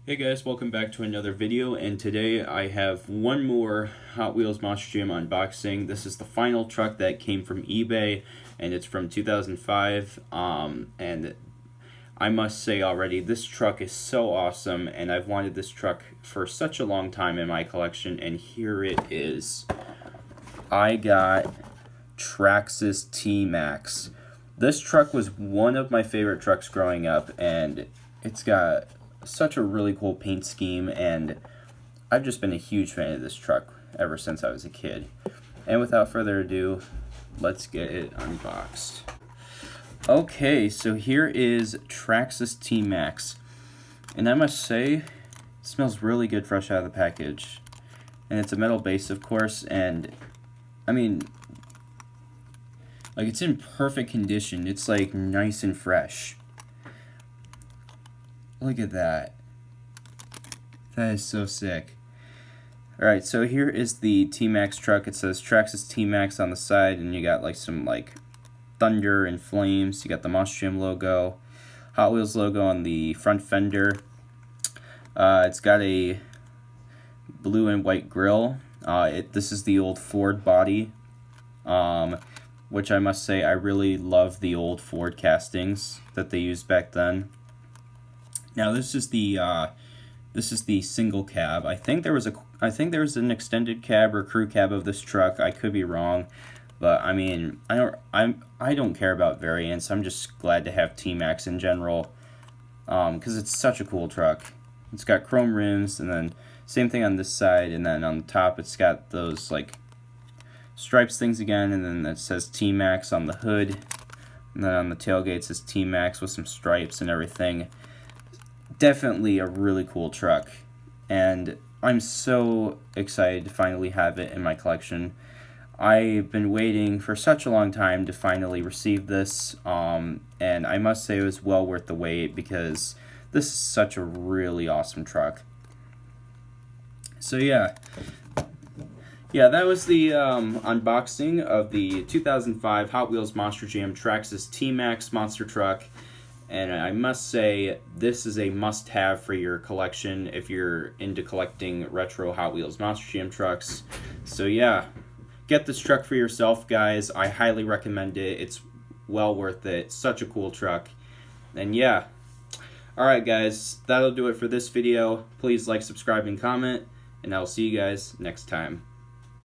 Hey guys, welcome back to another video, and today I have one more Hot Wheels Monster Jam unboxing. This is the final truck that came from eBay, and it's from 2005, and I must say already, this truck is so awesome, and I've wanted this truck for such a long time in my collection, and here it is. I got Traxxas T-Maxx. This truck was one of my favorite trucks growing up, and it's got such a really cool paint scheme, and I've just been a huge fan of this truck ever since I was a kid. And without further ado, let's get it unboxed. Okay, so here is Traxxas T-Maxx, and I must say, it smells really good fresh out of the package. And it's a metal base, of course, and I mean, like, it's in perfect condition. It's like nice and fresh. Look at that. That is so sick. Alright, so here is the T-Maxx truck. It says Traxxas T-Maxx on the side, and you got like some like thunder and flames. You got the Monster Jam logo, Hot Wheels logo on the front fender. It's got a blue and white grille. This is the old Ford body, which I must say I really love the old Ford castings that they used back then. Now this is the single cab. I think there was an extended cab or crew cab of this truck. I could be wrong, but I mean, I don't care about variants. I'm just glad to have T-Maxx in general, because it's such a cool truck. It's got chrome rims, and then same thing on this side, and then on the top it's got those like stripes things again, and then it says T-Maxx on the hood, and then on the tailgate it says T-Maxx with some stripes and everything. Definitely a really cool truck, and I'm so excited to finally have it in my collection. I've been waiting for such a long time to finally receive this, and I must say it was well worth the wait, because this is such a really awesome truck. So yeah, that was the unboxing of the 2005 Hot Wheels Monster Jam Traxxas T-Maxx monster truck. And I must say, this is a must-have for your collection if you're into collecting retro Hot Wheels Monster Jam trucks. So yeah, get this truck for yourself, guys. I highly recommend it. It's well worth it. Such a cool truck. And yeah. Alright guys, that'll do it for this video. Please like, subscribe, and comment. And I'll see you guys next time.